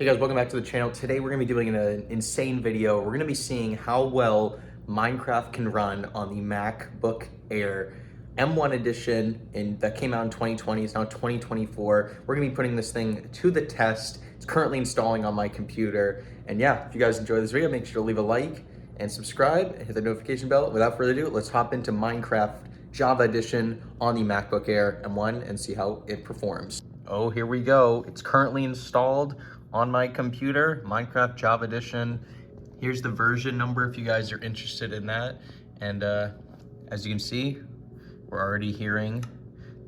Hey guys, welcome back to the channel. Today we're going to be doing an insane video. We're going to be seeing how well Minecraft can run on the MacBook Air M1 edition that came out in 2020. It's now 2024. We're going to be putting this thing to the test. It's currently installing on my computer. And yeah, if you guys enjoy this video, make sure to leave a like and subscribe and hit the notification bell. Without further ado, let's hop into Minecraft Java edition on the MacBook Air M1 and see how it performs. Oh, here we go. It's currently installed on my computer, Minecraft Java Edition. Here's the version number if you guys are interested in that. And as you can see, we're already hearing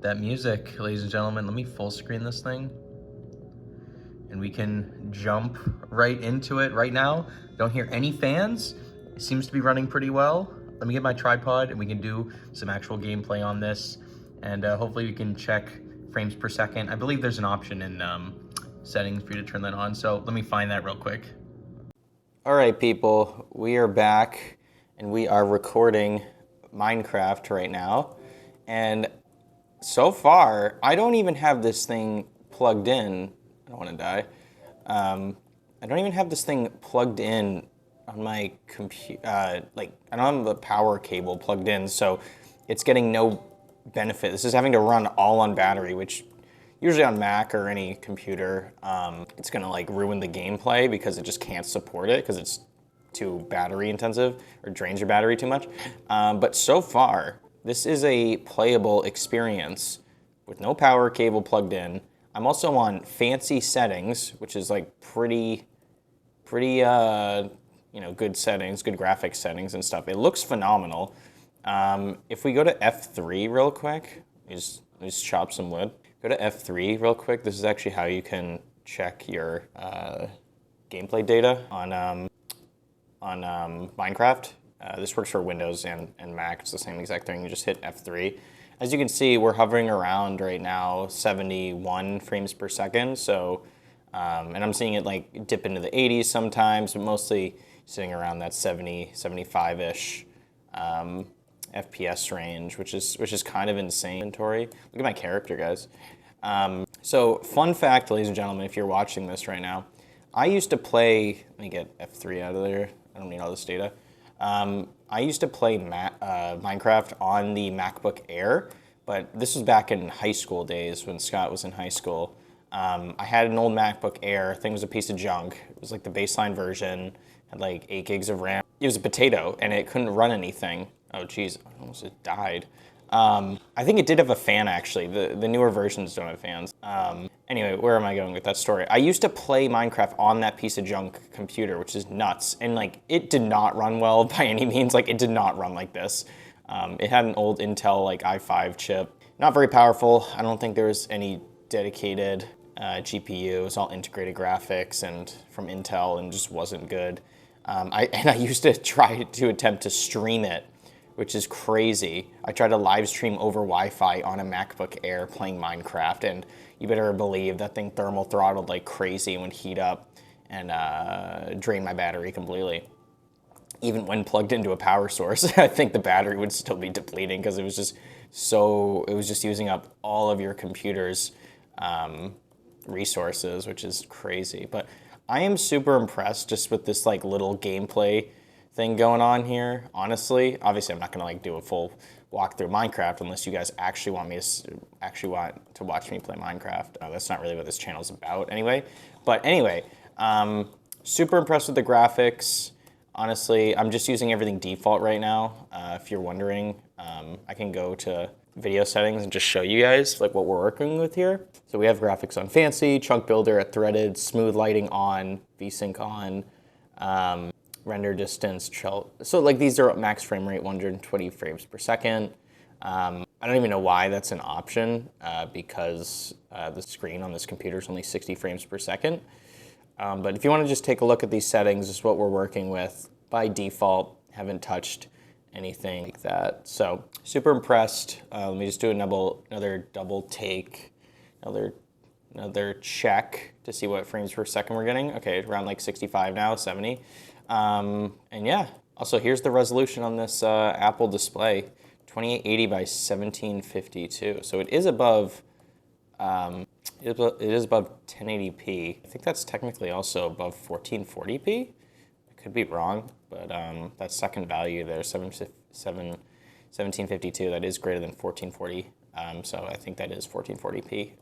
that music, ladies and gentlemen. Let me full screen this thing. And we can jump right into it right now. Don't hear any fans. It seems to be running pretty well. Let me get my tripod and we can do some actual gameplay on this. And hopefully we can check frames per second. I believe there's an option in settings for you to turn that on, so let me find that real quick. All right, people, we are back and we are recording Minecraft right now. And so far, I don't even have this thing plugged in. I don't want to die. I don't even have this thing plugged in on my computer. Like, I don't have the power cable plugged in, so it's getting no benefit. This is having to run all on battery, which usually on Mac or any computer, it's gonna like ruin the gameplay because it just can't support it because it's too battery intensive or drains your battery too much. But so far, this is a playable experience with no power cable plugged in. I'm also on fancy settings, which is like pretty good settings, good graphics settings and stuff. It looks phenomenal. If we go to F3 real quick, just chop some wood. Go to F3 real quick. This is actually how you can check your gameplay data on Minecraft. This works for Windows and Mac. It's the same exact thing. You just hit F3. As you can see, we're hovering around right now 71 frames per second. So, and I'm seeing it like dip into the 80s sometimes, but mostly sitting around that 70, 75-ish. FPS range, which is kind of insane. Inventory. Look at my character, guys. So fun fact, ladies and gentlemen, if you're watching this right now, I used to play, let me get F3 out of there. I don't need all this data. I used to play Minecraft on the MacBook Air, but this was back in high school days when Scott was in high school. I had an old MacBook Air. Thing was a piece of junk. It was like the baseline version, had like 8 gigs of RAM. It was a potato and it couldn't run anything. Oh geez, I almost died. I think it did have a fan actually. The newer versions don't have fans. Anyway, where am I going with that story? I used to play Minecraft on that piece of junk computer, which is nuts. And like, it did not run well by any means. Like, it did not run like this. It had an old Intel like i5 chip. Not very powerful. I don't think there was any dedicated GPU. It was all integrated graphics and from Intel and just wasn't good. I used to try to attempt to stream it, which is crazy. I tried to live stream over Wi-Fi on a MacBook Air playing Minecraft, and you better believe that thing thermal throttled like crazy and would heat up and drain my battery completely. Even when plugged into a power source, I think the battery would still be depleting because it was just using up all of your computer's resources, which is crazy. But I am super impressed just with this like little gameplay thing going on here, honestly. Obviously, I'm not gonna like do a full walkthrough Minecraft unless you guys actually want to watch me play Minecraft. That's not really what this channel is about anyway. But anyway, super impressed with the graphics. Honestly, I'm just using everything default right now. If you're wondering, I can go to video settings and just show you guys like what we're working with here. So we have graphics on fancy, chunk builder at threaded, smooth lighting on, VSync on, render distance, so like these are max frame rate, 120 frames per second. I don't even know why that's an option because the screen on this computer is only 60 frames per second. But if you want to just take a look at these settings, this is what we're working with by default. Haven't touched anything like that. So super impressed. Let me just do another double take, another check to see what frames per second we're getting. Okay, around like 65 now, 70. And yeah, also here's the resolution on this Apple display, 2880 by 1752. So it is above It is above 1080p. I think that's technically also above 1440p. I could be wrong, but that second value there, 1752, that is greater than 1440. So I think that is 1440p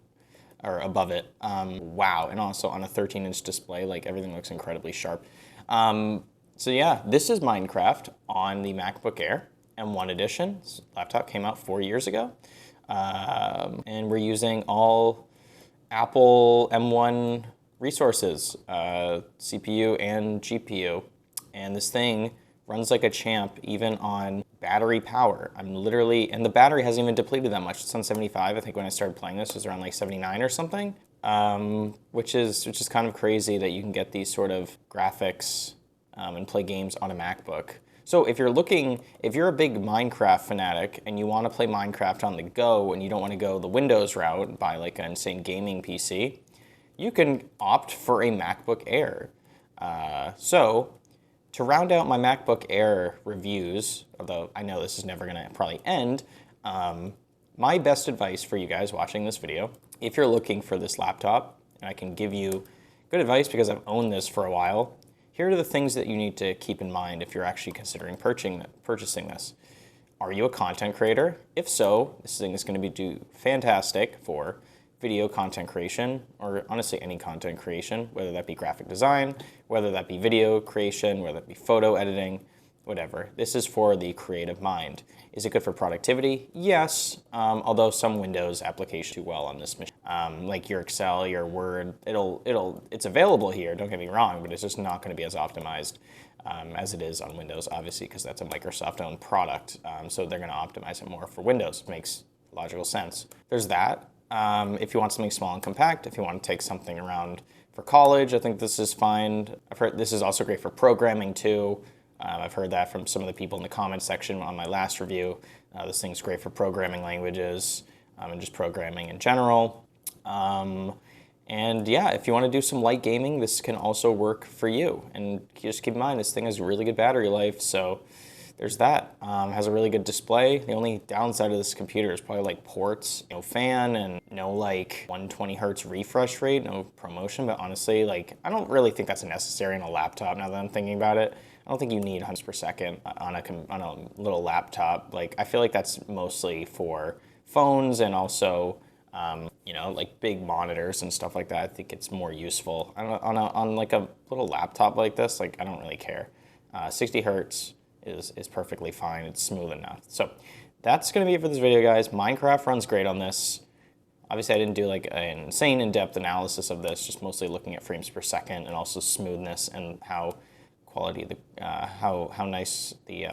or above it. Wow, and also on a 13-inch display, like everything looks incredibly sharp. So yeah, this is Minecraft on the MacBook Air M1 edition. This laptop came out 4 years ago. And we're using all Apple M1 resources, CPU and GPU. And this thing runs like a champ even on battery power. I'm literally, and the battery hasn't even depleted that much. It's on 75. I think when I started playing this, it was around like 79 or something, which is kind of crazy that you can get these sort of graphics and play games on a MacBook. So if you're a big Minecraft fanatic and you want to play Minecraft on the go and you don't want to go the Windows route and buy like an insane gaming PC, you can opt for a MacBook Air. So to round out my MacBook Air reviews, although I know this is never going to probably end, my best advice for you guys watching this video, if you're looking for this laptop, and I can give you good advice because I've owned this for a while, here are the things that you need to keep in mind if you're actually considering purchasing this. Are you a content creator? If so, this thing is going to do fantastic for video content creation, or honestly any content creation, whether that be graphic design, whether that be video creation, whether that be photo editing, whatever. This is for the creative mind. Is it good for productivity? Yes, although some Windows applications do well on this machine. Like your Excel, your Word, it's available here, don't get me wrong, but it's just not going to be as optimized as it is on Windows, obviously, because that's a Microsoft-owned product. So they're going to optimize it more for Windows. Makes logical sense. There's that. If you want something small and compact, if you want to take something around for college, I think this is fine. I've heard this is also great for programming too. I've heard that from some of the people in the comments section on my last review. This thing's great for programming languages and just programming in general. And yeah, if you want to do some light gaming, this can also work for you. And just keep in mind, this thing has really good battery life, so there's that. Has a really good display. The only downside of this computer is probably like ports, no fan, and no like 120 hertz refresh rate, no promotion. But honestly, like I don't really think that's necessary in a laptop now that I'm thinking about it. I don't think you need hundreds per second on a little laptop. Like I feel like that's mostly for phones and also you know, like big monitors and stuff like that. I think it's more useful on like a little laptop like this. Like I don't really care. 60 hertz is perfectly fine. It's smooth enough. So that's gonna be it for this video, guys. Minecraft runs great on this. Obviously, I didn't do like an insane in-depth analysis of this, just mostly looking at frames per second and also smoothness and how quality, how nice the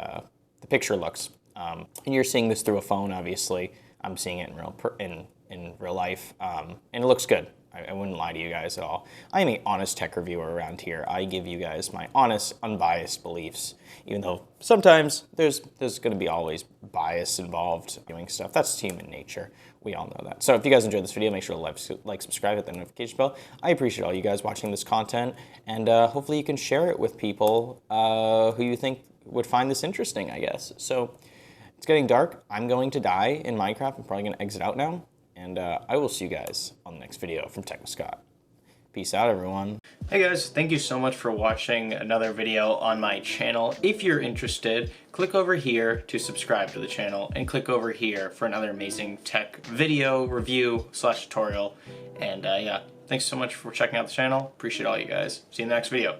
picture looks. And you're seeing this through a phone, obviously. I'm seeing it in real life, and it looks good. I wouldn't lie to you guys at all. I am an honest tech reviewer around here. I give you guys my honest, unbiased beliefs, even though sometimes there's going to be always bias involved doing stuff. That's human nature. We all know that. So if you guys enjoyed this video, make sure to like, subscribe, hit the notification bell. I appreciate all you guys watching this content, and hopefully you can share it with people who you think would find this interesting, I guess. So it's getting dark. I'm going to die in Minecraft. I'm probably going to exit out now. And I will see you guys on the next video from Tech with Scott. Peace out, everyone. Hey guys, thank you so much for watching another video on my channel. If you're interested, click over here to subscribe to the channel and click over here for another amazing tech video review / tutorial. And yeah, thanks so much for checking out the channel. Appreciate all you guys. See you in the next video.